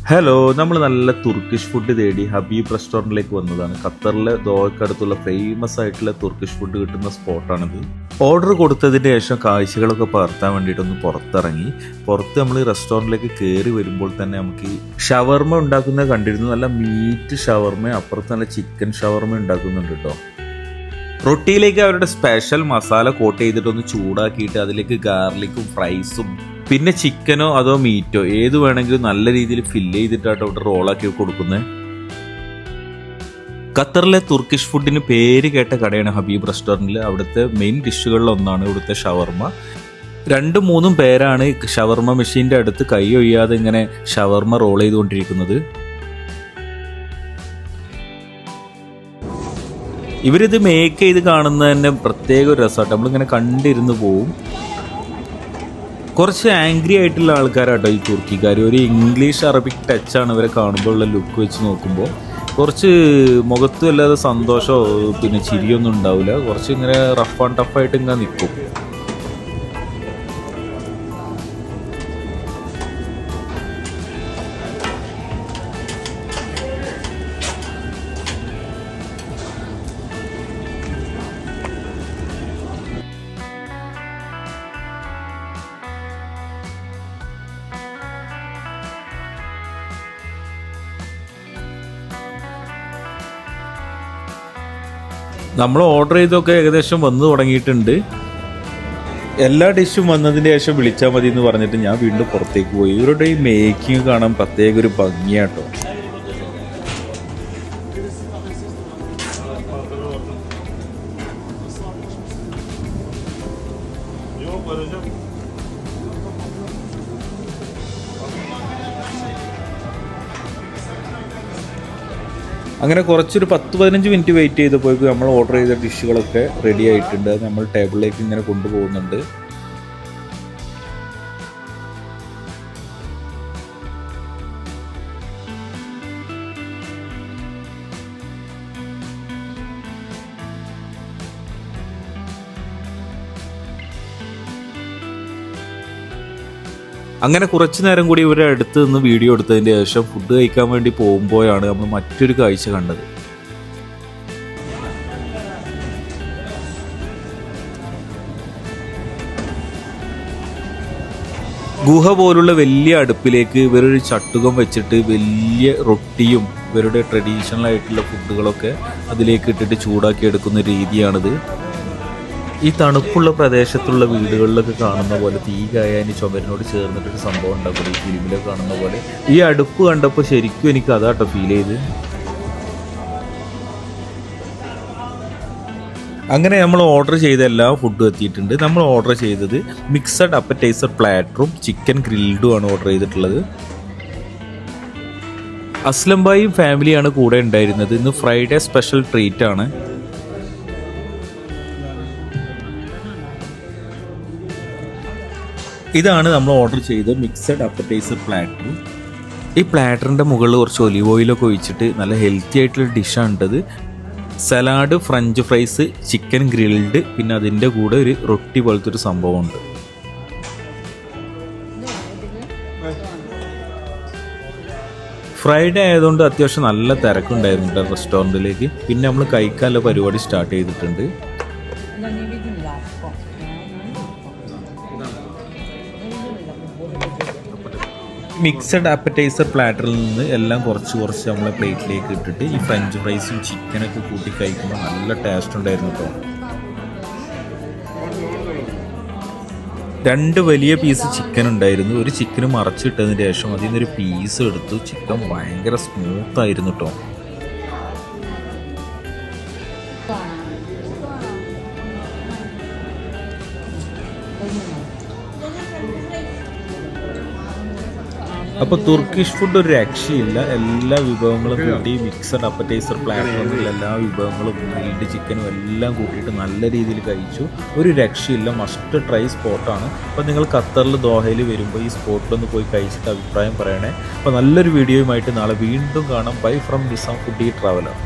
Hello, നമ്മൾ നല്ല Turkish food തേടി ഹബീബ് റെസ്റ്റോറൻറ്റിലേക്ക് വന്നതാണ്. ഖത്തറിലെ ദോഹയ്ക്കടുത്തുള്ള ഫേമസ് ആയിട്ടുള്ള തുർക്കിഷ് ഫുഡ് കിട്ടുന്ന സ്പോട്ടാണിത്. ഓർഡർ കൊടുത്തതിന് ശേഷം കാഴ്ചകളൊക്കെ പകർത്താൻ വേണ്ടിയിട്ടൊന്ന് പുറത്തിറങ്ങി. പുറത്ത് നമ്മൾ റെസ്റ്റോറൻറ്റിലേക്ക് കയറി വരുമ്പോൾ തന്നെ നമുക്ക് ഷവർമ ഉണ്ടാക്കുന്നത് കണ്ടിരുന്നു. നല്ല മീറ്റ് ഷവർമ, അപ്പുറത്ത് നല്ല ചിക്കൻ ഷവർമ ഉണ്ടാക്കുന്നുണ്ട് കേട്ടോ. റൊട്ടിയിലേക്ക് അവരുടെ സ്പെഷ്യൽ മസാല കോട്ട് ചെയ്തിട്ടൊന്ന് ചൂടാക്കിയിട്ട് അതിലേക്ക് ഗാർലിക്കും ഫ്രൈസും പിന്നെ ചിക്കനോ അതോ മീറ്റോ ഏത് വേണമെങ്കിലും നല്ല രീതിയിൽ ഫില്ല് ചെയ്തിട്ടാണ് അവിടെ റോളാക്കി കൊടുക്കുന്നത്. ഖത്തറിലെ തുർക്കിഷ് ഫുഡിന് പേര് കേട്ട കടയാണ് ഹബീബ് റെസ്റ്റോറൻറ്റിൽ. അവിടുത്തെ മെയിൻ ഡിഷുകളിലൊന്നാണ് ഇവിടുത്തെ ഷവർമ. 2-3 പേരാണ് ഷവർമ മെഷീൻ്റെ അടുത്ത് കൈ ഒയ്യാതെ ഇങ്ങനെ ഷവർമ റോൾ ചെയ്തുകൊണ്ടിരിക്കുന്നത്. ഇവരിത് മേക്ക് ചെയ്ത് കാണുന്നത് തന്നെ പ്രത്യേക ഒരു രസമായിട്ട് നമ്മളിങ്ങനെ കണ്ടിരുന്ന് പോവും. കുറച്ച് ആംഗ്രി ആയിട്ടുള്ള ആൾക്കാരാട്ടോ ഈ തുർക്കിക്കാർ. ഒരു ഇംഗ്ലീഷ് അറബിക് ടച്ചാണ് ഇവരെ കാണുമ്പോൾ ഉള്ള ലുക്ക് വെച്ച് നോക്കുമ്പോൾ. കുറച്ച് മുഖത്തും അല്ലാതെ സന്തോഷമോ പിന്നെ ചിരിയൊന്നും ഉണ്ടാവില്ല. കുറച്ച് ഇങ്ങനെ റഫ് ആൻഡ് ടഫായിട്ട് ഇങ്ങനെ നിൽക്കും. നമ്മൾ ഓർഡർ ചെയ്തൊക്കെ ഏകദേശം വന്നു തുടങ്ങിയിട്ടുണ്ട്. എല്ലാ ഡിഷും വന്നതിന് ശേഷം വിളിച്ചാൽ മതി എന്ന് പറഞ്ഞിട്ട് ഞാൻ വീണ്ടും പുറത്തേക്ക് പോയി. ഇവരുടെ ഈ മേക്കിംഗ് കാണാൻ പ്രത്യേക ഒരു ഭംഗിയാട്ടോ. അങ്ങനെ കുറച്ചൊരു 10-15 മിനിറ്റ് വെയിറ്റ് ചെയ്തപ്പോഴേക്കും നമ്മൾ ഓർഡർ ചെയ്ത ഡിഷുകളൊക്കെ റെഡി ആയിട്ടുണ്ട്. അത് നമ്മൾ ടേബിളിലേക്ക് ഇങ്ങനെ കൊണ്ടുപോകുന്നുണ്ട്. അങ്ങനെ കുറച്ച് നേരം കൂടി ഇവരുടെ അടുത്ത് നിന്ന് വീഡിയോ എടുത്തതിന് ശേഷം ഫുഡ് കഴിക്കാൻ വേണ്ടി പോകുമ്പോഴാണ് നമ്മൾ മറ്റൊരു കാഴ്ച കണ്ടത്. ഗുഹ പോലുള്ള വലിയ അടുപ്പിലേക്ക് ഇവരൊരു ചട്ടുകം വെച്ചിട്ട് വലിയ റൊട്ടിയും ഇവരുടെ ട്രഡീഷണൽ ആയിട്ടുള്ള ഫുഡുകളൊക്കെ അതിലേക്ക് ഇട്ടിട്ട് ചൂടാക്കി എടുക്കുന്ന രീതിയാണിത്. ഈ തണുപ്പുള്ള പ്രദേശത്തുള്ള വീടുകളിലൊക്കെ കാണുന്ന പോലെ തീ കായാൻ ചുമരിനോട് ചേർന്നിട്ടൊരു സംഭവം ഉണ്ടാക്കും ഈ ഫിലിമിലൊക്കെ കാണുന്ന പോലെ. ഈ അടുപ്പ് കണ്ടപ്പോൾ ശരിക്കും എനിക്ക് അതാട്ടോ ഫീൽ ചെയ്ത്. അങ്ങനെ നമ്മൾ ഓർഡർ ചെയ്ത എല്ലാ ഫുഡും എത്തിയിട്ടുണ്ട്. നമ്മൾ ഓർഡർ ചെയ്തത് മിക്സഡ് അപ്പറ്റൈസർ പ്ലാറ്ററും ചിക്കൻ ഗ്രിൽഡും ആണ് ഓർഡർ ചെയ്തിട്ടുള്ളത്. അസ്ലം ഭായിയും ഫാമിലിയാണ് കൂടെ ഉണ്ടായിരുന്നത്. ഇന്ന് ഫ്രൈഡേ സ്പെഷ്യൽ ട്രീറ്റ് ആണ്. ഇതാണ് നമ്മൾ ഓർഡർ ചെയ്ത മിക്സഡ് അപ്പറ്റൈസർ പ്ലാറ്റർ. ഈ പ്ലാറ്ററിൻ്റെ മുകളിൽ കുറച്ച് ഒലിവ് ഓയിലൊക്കെ ഒഴിച്ചിട്ട് നല്ല ഹെൽത്തി ആയിട്ടുള്ള ഡിഷാണിട്ടത്. Salad, French fries, chicken grilled, പിന്നെ അതിൻ്റെ കൂടെ ഒരു റൊട്ടി പോലത്തെ ഒരു സംഭവമുണ്ട്. ഫ്രൈഡേ ആയതുകൊണ്ട് അത്യാവശ്യം നല്ല തിരക്കുണ്ടായിരുന്നു റെസ്റ്റോറൻറ്റിലേക്ക്. പിന്നെ നമ്മൾ കഴിക്കാനുള്ള പരിപാടി സ്റ്റാർട്ട് ചെയ്തിട്ടുണ്ട്. മിക്സഡ് ആപ്പറ്റൈസർ പ്ലാറ്ററിൽ നിന്ന് എല്ലാം കുറച്ച് നമ്മളെ പ്ലേറ്റിലേക്ക് ഇട്ടിട്ട് ഈ ഫ്രഞ്ച് ഫ്രൈസും ചിക്കനൊക്കെ കൂട്ടി കഴിക്കുമ്പോൾ നല്ല ടേസ്റ്റ് ഉണ്ടായിരുന്നു കേട്ടോ. 2 വലിയ പീസ് ചിക്കൻ ഉണ്ടായിരുന്നു. ഒരു ചിക്കന് മറച്ചിട്ടതിന് ശേഷം അതിൽ നിന്നൊരു പീസ് എടുത്തു. ചിക്കൻ ഭയങ്കര സ്മൂത്തായിരുന്നു കേട്ടോ. അപ്പോൾ തുർക്കിഷ് ഫുഡ് ഒരു രക്ഷയില്ല. എല്ലാ വിഭവങ്ങളും കൂട്ടി മിക്സഡ് അപ്പറ്റൈസർ പ്ലാറ്റ്ഫോമിൽ എല്ലാ വിഭവങ്ങളും ഗ്രിൽഡ് ചിക്കനും എല്ലാം കൂട്ടിയിട്ട് നല്ല രീതിയിൽ കഴിച്ചു. ഒരു രക്ഷയില്ല. മസ്റ്റ് ട്രൈ സ്പോട്ടാണ്. അപ്പോൾ നിങ്ങൾ ഖത്തറിൽ ദോഹയിൽ വരുമ്പോൾ ഈ സ്പോട്ടിലൊന്ന് പോയി കഴിച്ചിട്ട് അഭിപ്രായം പറയണേ. അപ്പോൾ നല്ലൊരു വീഡിയോയുമായിട്ട് നാളെ വീണ്ടും കാണാം. Bye from Nizam foodie traveller.